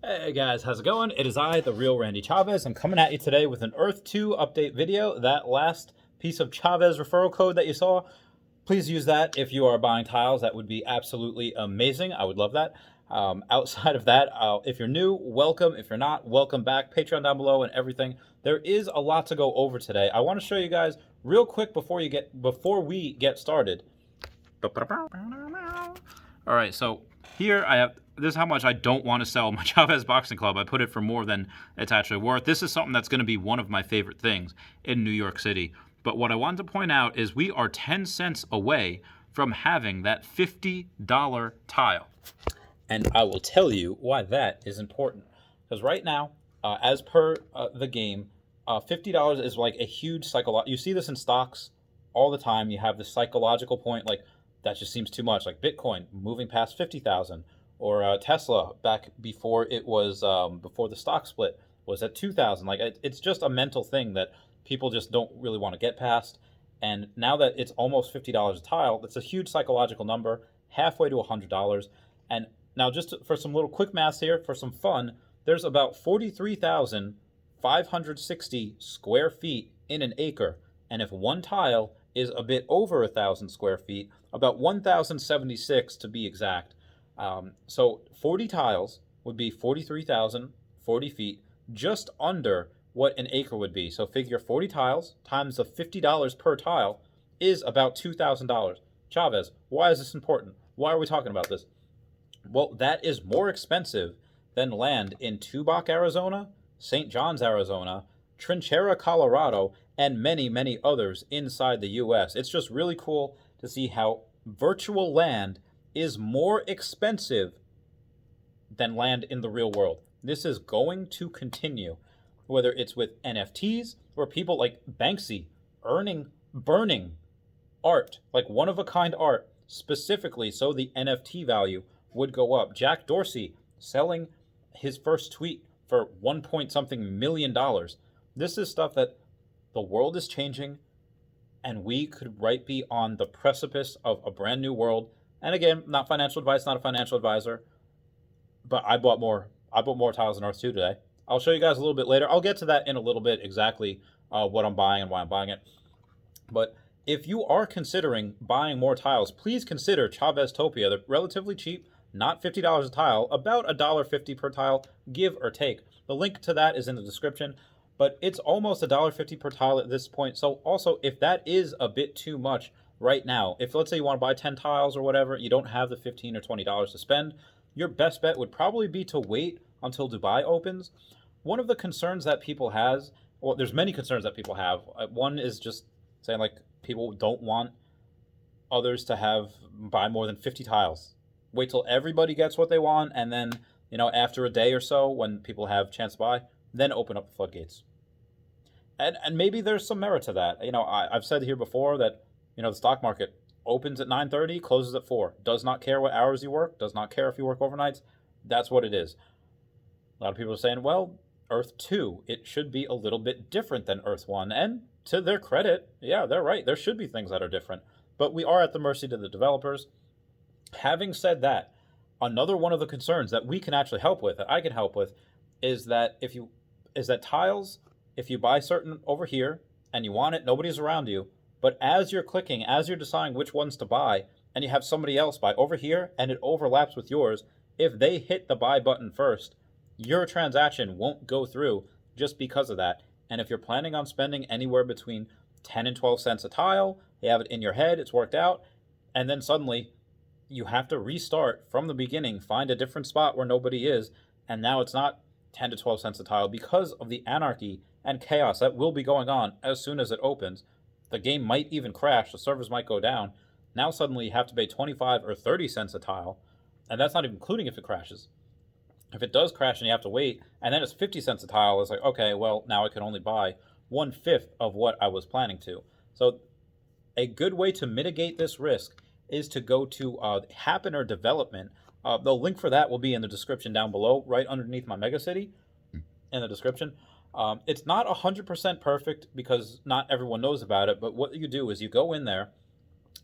Hey guys, how's it going? It is I, the real Randy Chavez. I'm coming at you today with an Earth 2 update video. That last piece of Chavez referral code that you saw, please use that if you are buying tiles. That would be absolutely amazing. I would love that. Outside of that, if you're new, welcome. If you're not, welcome back. Patreon down below and everything. There is a lot to go over today. I want to show you guys real quick before we get started. All right, so here I have, this is how much I don't want to sell my Chavez Boxing Club. I put it for more than it's actually worth. This is something that's going to be one of my favorite things in New York City. But what I wanted to point out is we are 10 cents away from having that $50 tile. And I will tell you why that is important. Because right now, as per the game, $50 is like a huge psychological. You see this in stocks all the time. You have this psychological point, like, that just seems too much. Like Bitcoin moving past 50,000, or Tesla back before it was before the stock split was at 2,000. Like it's just a mental thing that people just don't really want to get past. And now that it's almost $50 a tile, that's a huge psychological number, halfway to $100. And now, just for some little quick math here, for some fun, there's about 43,560 square feet in an acre. And if one tile is a bit over 1,000 square feet, about 1,076 to be exact. So 40 tiles would be 43,040 feet, just under what an acre would be. So figure 40 tiles times the $50 per tile is about $2,000. Chavez, why is this important? Why are we talking about this? Well, that is more expensive than land in Tubac, Arizona, St. John's, Arizona, Trinchera, Colorado, and many, many others inside the U.S. It's just really cool to see how virtual land is more expensive than land in the real world. This is going to continue, whether it's with NFTs or people like Banksy burning art, like one-of-a-kind art, specifically so the NFT value would go up. Jack Dorsey selling his first tweet for $1 million. This is stuff that the world is changing, and we could be on the precipice of a brand new world. And again, not financial advice, not a financial advisor, but I bought more tiles in Earth 2 today. I'll show you guys a little bit later. I'll get to that in a little bit, exactly what I'm buying and why I'm buying it. But if you are considering buying more tiles, please consider Chaveztopia. They're relatively cheap, not $50 a tile, about $1.50 per tile, give or take. The link to that is in the description. But it's almost $1.50 per tile at this point. So also, if that is a bit too much right now, if let's say you want to buy 10 tiles or whatever, you don't have the $15 or $20 to spend, your best bet would probably be to wait until Dubai opens. One of the concerns that people has, well, there's many concerns that people have. One is just saying, like, people don't want others to buy more than 50 tiles. Wait till everybody gets what they want, and then, after a day or so, when people have a chance to buy, then open up the floodgates. And maybe there's some merit to that. I've said here before that, the stock market opens at 9:30, closes at 4. Does not care what hours you work, does not care if you work overnights. That's what it is. A lot of people are saying, well, Earth 2, it should be a little bit different than Earth 1. And to their credit, yeah, they're right. There should be things that are different. But we are at the mercy to the developers. Having said that, another one of the concerns that we can actually help with, that I can help with, is that tiles, if you buy certain over here and you want it, nobody's around you, but as you're clicking, as you're deciding which ones to buy, and you have somebody else buy over here and it overlaps with yours, if they hit the buy button first, your transaction won't go through just because of that. And if you're planning on spending anywhere between 10 and 12 cents a tile, you have it in your head, it's worked out, and then suddenly you have to restart from the beginning, find a different spot where nobody is, and now it's not 10 to 12 cents a tile because of the anarchy and chaos that will be going on as soon as it opens. The game might even crash, the servers might go down. Now suddenly you have to pay 25 or 30 cents a tile, and that's not even including if it crashes. If it does crash and you have to wait, and then it's 50 cents a tile, it's like, okay, well, now I can only buy 1/5 of what I was planning to. So a good way to mitigate this risk is to go to Happener Development. The link for that will be in the description down below, right underneath my Megacity in the description. It's not 100% perfect because not everyone knows about it, but what you do is you go in there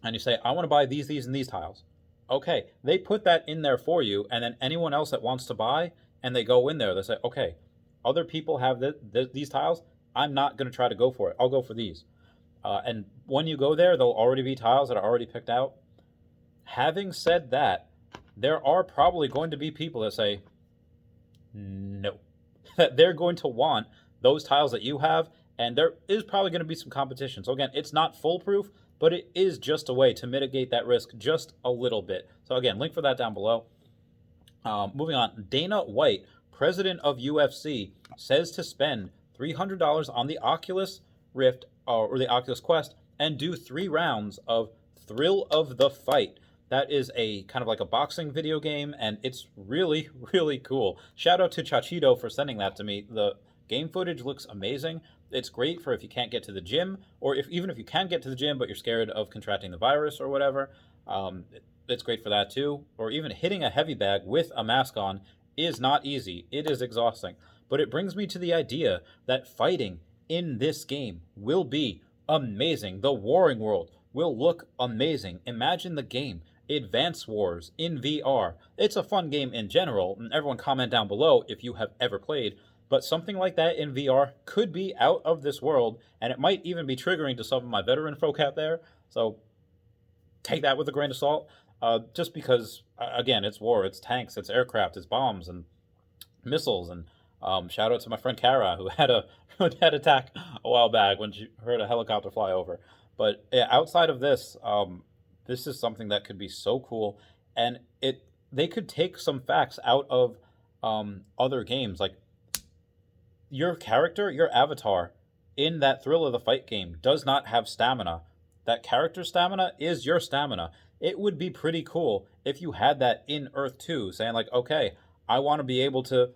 and you say, I want to buy these, and these tiles. Okay, they put that in there for you, and then anyone else that wants to buy and they go in there. They say, okay, other people have these tiles. I'm not going to try to go for it. I'll go for these. And when you go there, there'll already be tiles that are already picked out. Having said that, there are probably going to be people that say, no. That they're going to want those tiles that you have, and there is probably going to be some competition. So again, it's not foolproof, but it is just a way to mitigate that risk just a little bit. So again, link for that down below. Moving on, Dana White, president of UFC, says to spend $300 on the Oculus Rift or the Oculus Quest and do 3 rounds of Thrill of the Fight. That is a kind of like a boxing video game, and it's really, really cool. Shout out to Chachito for sending that to me. The game footage looks amazing. It's great for if you can't get to the gym, or even if you can get to the gym but you're scared of contracting the virus or whatever. It's great for that too. Or even hitting a heavy bag with a mask on is not easy. It is exhausting. But it brings me to the idea that fighting in this game will be amazing. The Warring World will look amazing. Imagine the game Advance Wars in VR. It's a fun game in general, and everyone comment down below if you have ever played. But something like that in VR could be out of this world, and it might even be triggering to some of my veteran folk out there. So take that with a grain of salt. Just because, again, it's war, it's tanks, it's aircraft, it's bombs and missiles. And shout out to my friend Kara, who had a head attack a while back when she heard a helicopter fly over. But yeah, outside of this, this is something that could be so cool, and they could take some facts out of other games. Like your character, your avatar in that Thrill of the Fight game does not have stamina. That character stamina is your stamina. It would be pretty cool if you had that in Earth 2, saying like, okay, I want to be able to,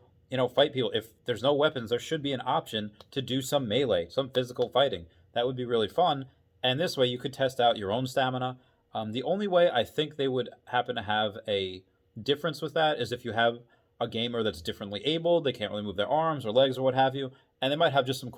fight people. If there's no weapons, there should be an option to do some melee, some physical fighting. That would be really fun. And this way you could test out your own stamina. The only way I think they would happen to have a difference with that is if you have a gamer that's differently abled, they can't really move their arms or legs or what have you, and they might have just some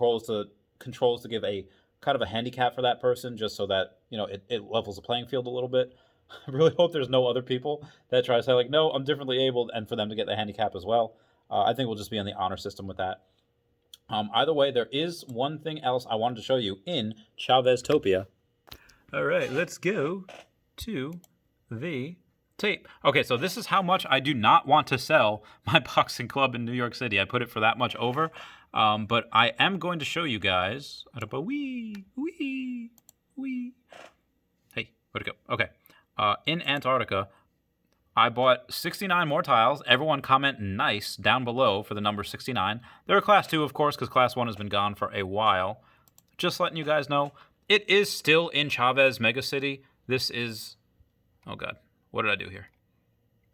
controls to give a kind of a handicap for that person, just so that it levels the playing field a little bit. I really hope there's no other people that try to say like, no, I'm differently abled, and for them to get the handicap as well. I think we'll just be on the honor system with that. Either way, there is one thing else I wanted to show you in Chaveztopia. All right, let's go to the tape. Okay, so this is how much I do not want to sell my boxing club in New York City. I put it for that much over. But I am going to show you guys. Hey, where'd it go? Okay. In Antarctica, I bought 69 more tiles. Everyone comment nice down below for the number 69. They're a class 2, of course, because class 1 has been gone for a while. Just letting you guys know, it is still in Chavez Megacity. This is... Oh, God. What did I do here?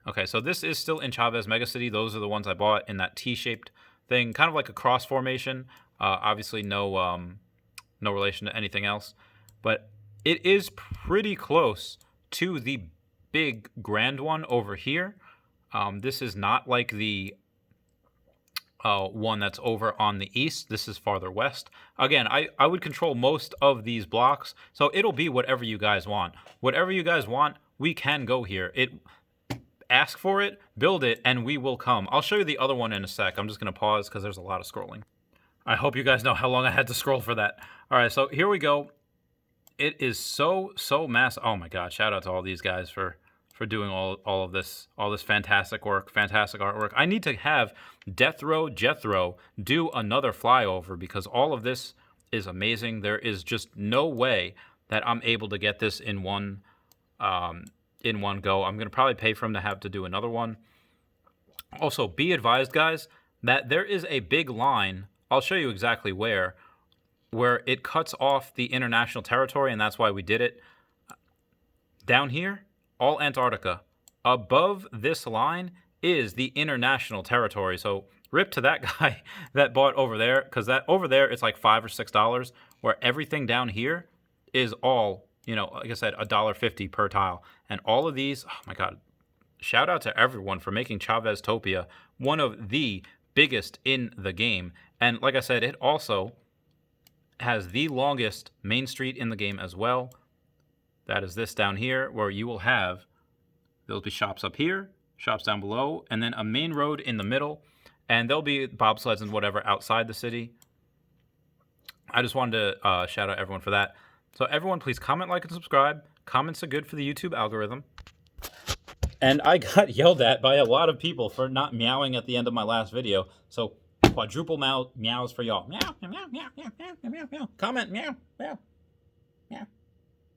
Okay, so this is still in Chavez Megacity. Those are the ones I bought in that T-shaped thing, kind of like a cross formation. Obviously, no relation to anything else. But it is pretty close to the big grand one over here. This is not like the one that's over on the east. This is farther west. Again, I would control most of these blocks, so it'll be whatever you guys want. Whatever you guys want, we can go here. Ask for it, build it, and we will come. I'll show you the other one in a sec. I'm just going to pause because there's a lot of scrolling. I hope you guys know how long I had to scroll for that. All right, so here we go. It is so massive. Oh my God! Shout out to all these guys for doing all of this fantastic work, fantastic artwork. I need to have Death Row Jethro do another flyover because all of this is amazing. There is just no way that I'm able to get this in one go. I'm gonna probably pay for him to have to do another one. Also, be advised, guys, that there is a big line. I'll show you exactly where it cuts off the international territory, and that's why we did it. Down here, all Antarctica. Above this line is the international territory. So rip to that guy that bought over there, because that over there it's like $5 or $6, where everything down here is all, like I said, $1.50 per tile. And all of these, oh my God, shout out to everyone for making Chaveztopia one of the biggest in the game. And like I said, it also has the longest main street in the game as well. That is this down here, where you will have, there'll be shops up here, shops down below, and then a main road in the middle. and there'll be bobsleds and whatever outside the city. I just wanted to shout out everyone for that. So everyone, please comment, like, and subscribe. Comments are good for the YouTube algorithm. And I got yelled at by a lot of people for not meowing at the end of my last video. So quadruple meows for y'all. Meow, meow, meow, meow, meow, meow, meow, meow. Comment, meow, meow, meow.